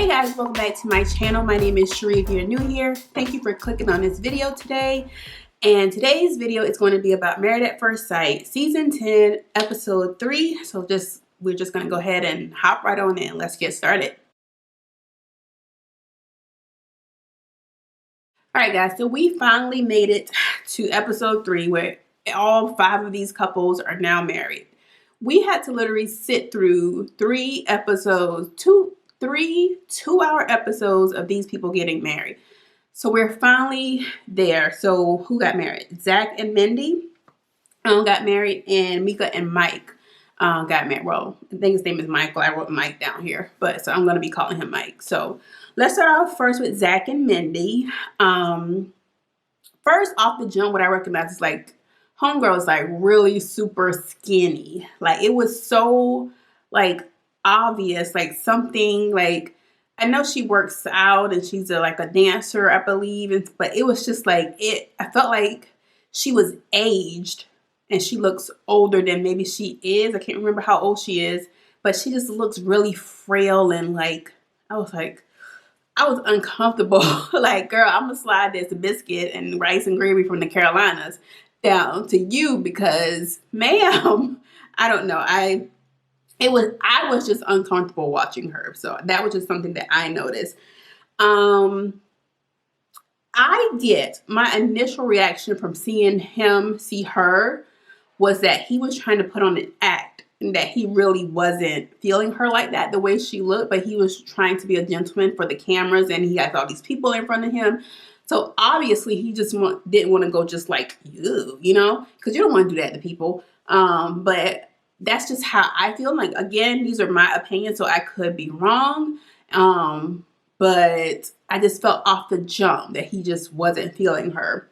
Hey guys, welcome back to my channel. My name is Sheree. If you're new here, thank you for clicking on this video today. And today's video is going to be about Married at First Sight, Season 10, Episode 3. So we're just going to go ahead and hop right on in. Let's get started. Alright guys, so we finally made it to Episode 3 where all 5 of these couples are now married. We had to literally sit through 3 episodes, three 2-hour episodes of these people getting married. So we're finally there. So who got married? Zach and Mindy got married, and Meka and Mike got married. Well, I think his name is Michael. I wrote Mike down here, but so I'm going to be calling him Mike. So let's start off first with Zach and Mindy. First off the jump, what I recognize is like homegirl is like really super skinny. Like it was so like obvious, like something like, I know she works out and she's like a dancer, I believe, but it was just like I felt like she was aged and she looks older than maybe she is. I can't remember how old she is, but she just looks really frail and like I was uncomfortable. Like, girl, I'm gonna slide this biscuit and rice and gravy from the Carolinas down to you because, ma'am, I don't know. I was just uncomfortable watching her. So that was just something that I noticed. My initial reaction from seeing him see her was that he was trying to put on an act and that he really wasn't feeling her like that, the way she looked, but he was trying to be a gentleman for the cameras and he has all these people in front of him. So obviously he just didn't want to go just like, you know, because you don't want to do that to people. But that's just how I feel. Like, again, these are my opinions, so I could be wrong. But I just felt off the jump that he just wasn't feeling her.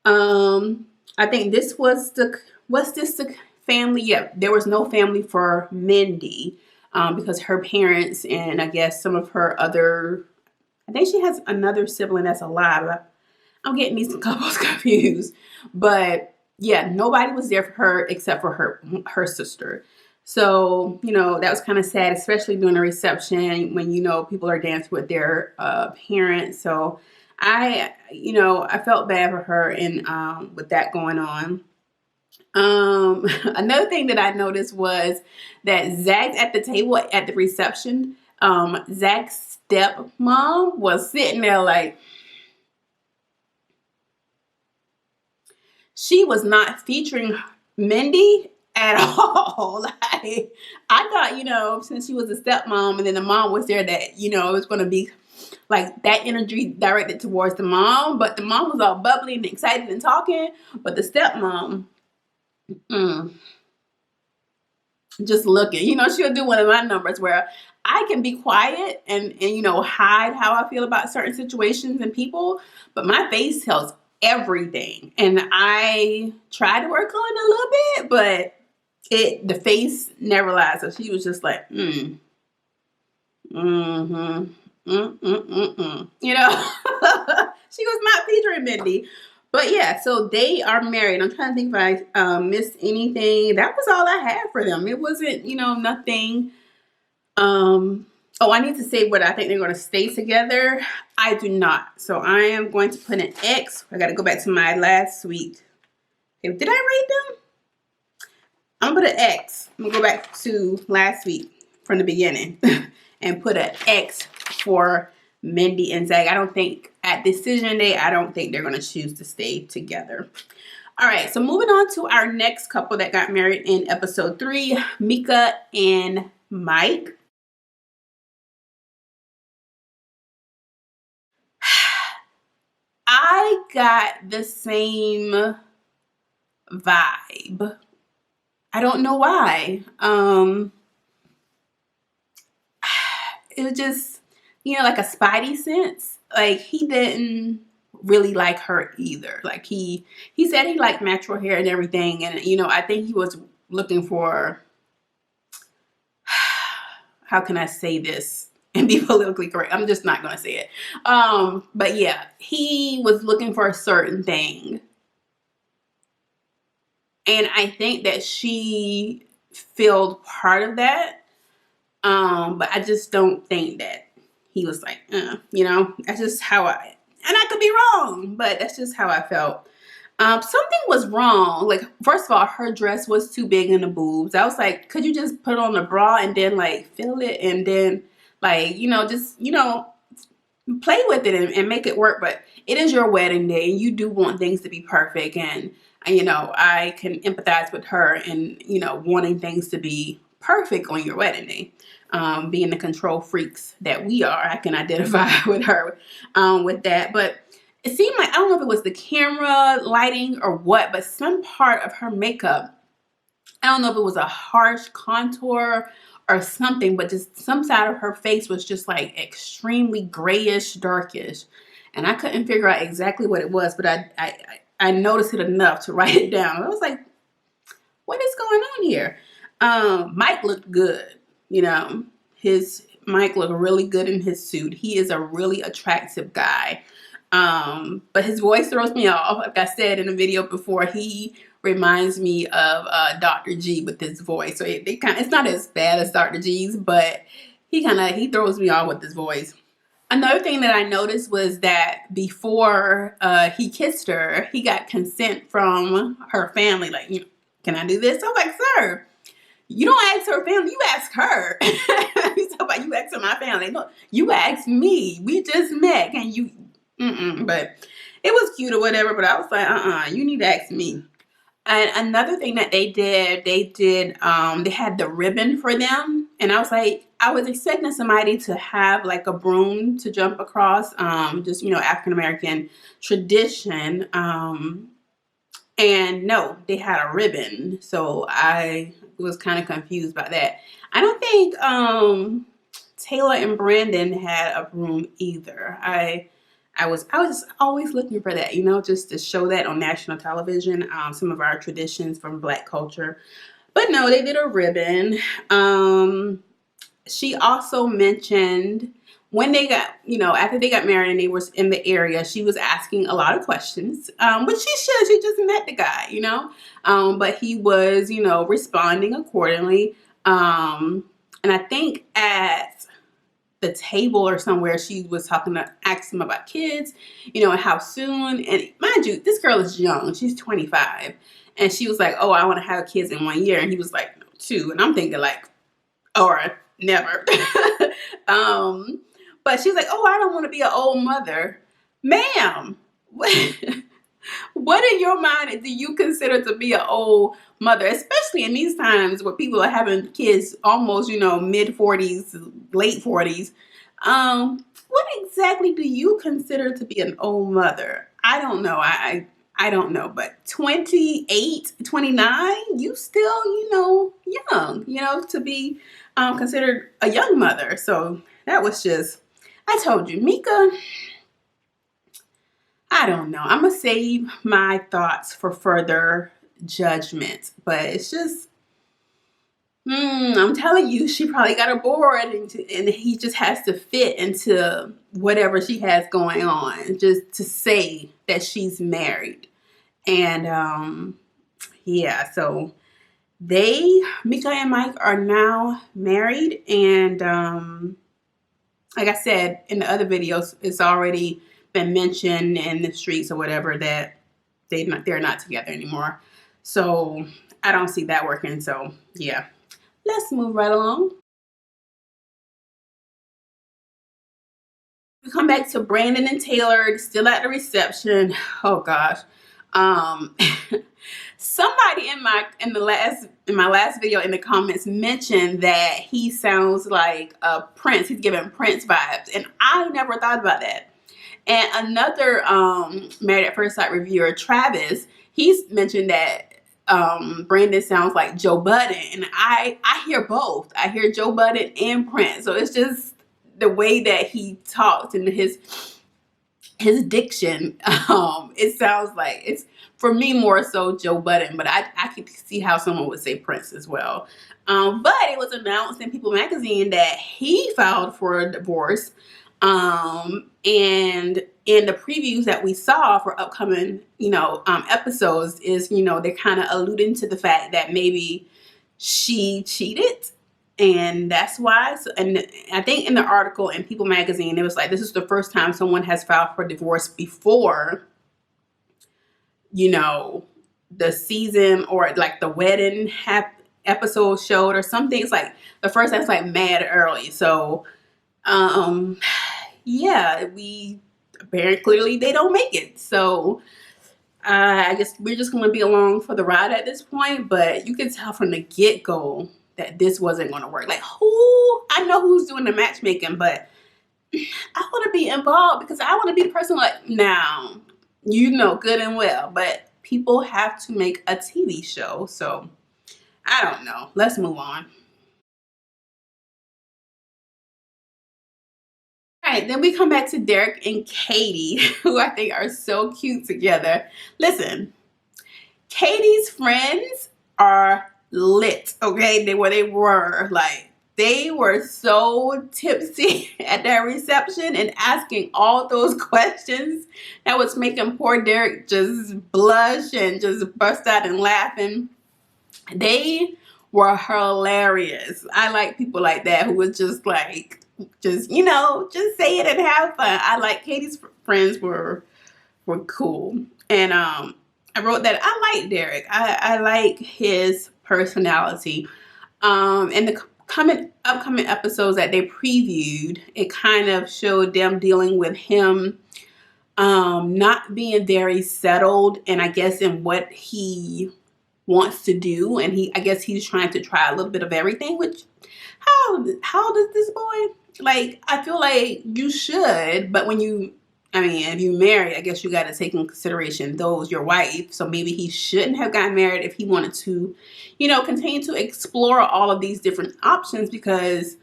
I think this was the family? Yeah, there was no family for Mindy because her parents and I guess some of her other, I think she has another sibling that's alive. I'm getting these couples confused. But yeah, nobody was there for her except for her sister. So, you know, that was kind of sad, especially during the reception when, you know, people are dancing with their parents. So I felt bad for her and with that going on. Another thing that I noticed was that Zach at the table at the reception, Zach's stepmom was sitting there like, she was not featuring Mindy at all. Like, I thought, you know, since she was a stepmom and then the mom was there, that, you know, it was going to be like that energy directed towards the mom, but the mom was all bubbly and excited and talking, but the stepmom, just looking, you know, she'll do one of my numbers where I can be quiet and you know, hide how I feel about certain situations and people, but my face tells everything. And I tried to work on it a little bit, but the face never lies. So she was just like, you know, she was not featuring Mindy. But yeah, so they are married. I'm trying to think if I missed anything. That was all I had for them. It wasn't, you know, nothing. Oh, I need to say what I think they're going to stay together. I do not. So I am going to put an X. I got to go back to my last week. Okay, did I rate them? I'm going to put an X. I'm going to go back to last week from the beginning and put an X for Mindy and Zach. I don't think at decision day, I don't think they're going to choose to stay together. All right, so moving on to our next couple that got married in episode 3, Meka and Mike. I got the same vibe. I don't know why. It was just, you know, like a spidey sense. Like he didn't really like her either. Like he said he liked natural hair and everything. And, you know, I think he was looking for, how can I say this and be politically correct? I'm just not going to say it. But yeah, he was looking for a certain thing. And I think that she filled part of that. But I just don't think that he was like, that's just how and I could be wrong, but that's just how I felt. Something was wrong. Like, first of all, her dress was too big in the boobs. I was like, could you just put on the bra and then like fill it and then like, just, play with it and make it work. But it is your wedding day and you do want things to be perfect. And, I can empathize with her and, wanting things to be perfect on your wedding day. Being the control freaks that we are, I can identify with her with that. But it seemed like, I don't know if it was the camera lighting or what, but some part of her makeup, I don't know if it was a harsh contour or something, but just some side of her face was just like extremely grayish, darkish. And I couldn't figure out exactly what it was, but I noticed it enough to write it down. I was like, what is going on here? Mike looked good, Mike looked really good in his suit. He is a really attractive guy. But his voice throws me off. Like I said in the video before, he reminds me of Dr. G with his voice. So it's not as bad as Dr. G's, but he throws me off with his voice. Another thing that I noticed was that before he kissed her, he got consent from her family. Like, can I do this? I'm like, sir, you don't ask her family, you ask her. You talk about you asking my family. No, you ask me. We just met. Can you? But it was cute or whatever. But I was like, you need to ask me. And another thing that they did, they had the ribbon for them. And I was like, I was expecting somebody to have like a broom to jump across, just, African-American tradition. And no, they had a ribbon. So I was kind of confused by that. I don't think Taylor and Brandon had a broom either. I was just always looking for that, just to show that on national television, some of our traditions from Black culture. But no, they did a ribbon. She also mentioned when they got, after they got married and they were in the area, she was asking a lot of questions, which she should. She just met the guy, but he was, responding accordingly. And I think at the table or somewhere, she was asked him about kids, and how soon. And mind you, this girl is young. She's 25. And she was like, oh, I want to have kids in 1 year. And he was like, no, 2. And I'm thinking like, or never. But she's like, oh, I don't want to be an old mother. Ma'am, what in your mind do you consider to be an old mother, especially in these times where people are having kids almost, mid 40s, late 40s? What exactly do you consider to be an old mother? I don't know. I don't know, but 28, 29, you still, young, to be considered a young mother. So that was just, I told you, Meka, I don't know. I'm going to save my thoughts for further judgment, but it's just, I'm telling you, she probably got a board and he just has to fit into whatever she has going on just to say that she's married. And yeah, so Meka and Mike are now married. And like I said in the other videos, it's already been mentioned in the streets or whatever that they're not together anymore. So I don't see that working. So yeah, let's move right along. We come back to Brandon and Taylor still at the reception. Oh gosh. Somebody in my last video in the comments mentioned that he sounds like a Prince. He's giving Prince vibes, and I never thought about that. And another Married at First Sight reviewer, Travis, he's mentioned that Brandon sounds like Joe Budden, and I hear both. I hear Joe Budden and Prince. So it's just the way that he talks and his diction. It sounds like it's, for me, more so Joe Budden, but I could see how someone would say Prince as well. But it was announced in People magazine that he filed for a divorce. And in the previews that we saw for upcoming, episodes is, they're kind of alluding to the fact that maybe she cheated And that's why. So, and I think in the article in People Magazine, it was like, this is the first time someone has filed for divorce before, you know, the season or like the wedding episode showed or something. It's like the first time it's like mad early. So, yeah, clearly they don't make it. So, I guess we're just going to be along for the ride at this point, but you can tell from the get-go that this wasn't going to work. Like, I know who's doing the matchmaking, but I want to be involved because I want to be the person like, now, you know good and well, but people have to make a TV show, so I don't know. Let's move on. All right, then we come back to Derek and Katie, who I think are so cute together. Listen, Katie's friends are lit, okay? They were like, they were so tipsy at their reception and asking all those questions that was making poor Derek just blush and just bust out and laughing. They were hilarious. I like people like that who was just like, just say it and have fun. I like Katie's friends were cool. And I wrote that I like Derek. I like his personality. In the upcoming episodes that they previewed, it kind of showed them dealing with him not being very settled, and I guess in what he wants to do, and I guess he's trying to try a little bit of everything. Which how does this boy? Like, I feel like you should, but if you marry, I guess you got to take in consideration your wife. So maybe he shouldn't have gotten married if he wanted to, continue to explore all of these different options, because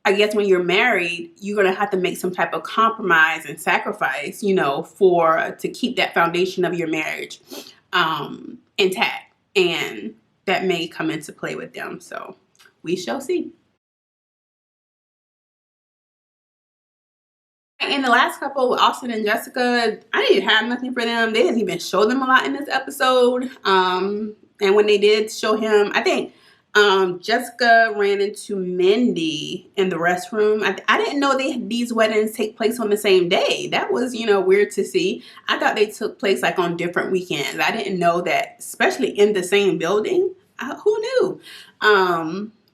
I guess when you're married, you're going to have to make some type of compromise and sacrifice, to keep that foundation of your marriage intact. And that may come into play with them. So we shall see. In the last couple, Austin and Jessica, I didn't have nothing for them. They didn't even show them a lot in this episode. And when they did show him, I think Jessica ran into Mindy in the restroom. I didn't know these weddings take place on the same day. That was, weird to see. I thought they took place like on different weekends. I didn't know that, especially in the same building. Who knew?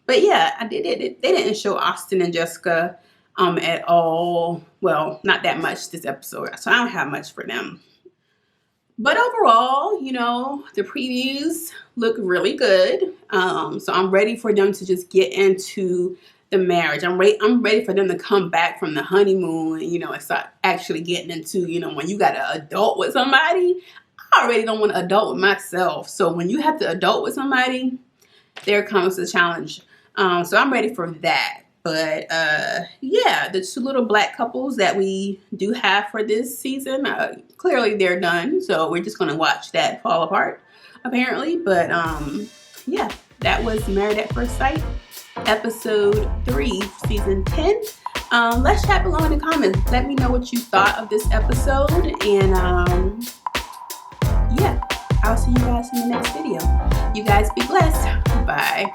But yeah, they didn't show Austin and Jessica at all. Well, not that much this episode, so I don't have much for them. But overall, the previews look really good. So I'm ready for them to just get into the marriage. I'm ready for them to come back from the honeymoon and start actually getting into, when you got an adult with somebody. I already don't want to adult with myself. So when you have to adult with somebody, there comes the challenge. So I'm ready for that. But yeah, the two little black couples that we do have for this season, clearly they're done. So we're just going to watch that fall apart, apparently. But yeah, that was Married at First Sight, episode 3, season 10. Let's chat below in the comments. Let me know what you thought of this episode. And yeah, I'll see you guys in the next video. You guys be blessed. Bye.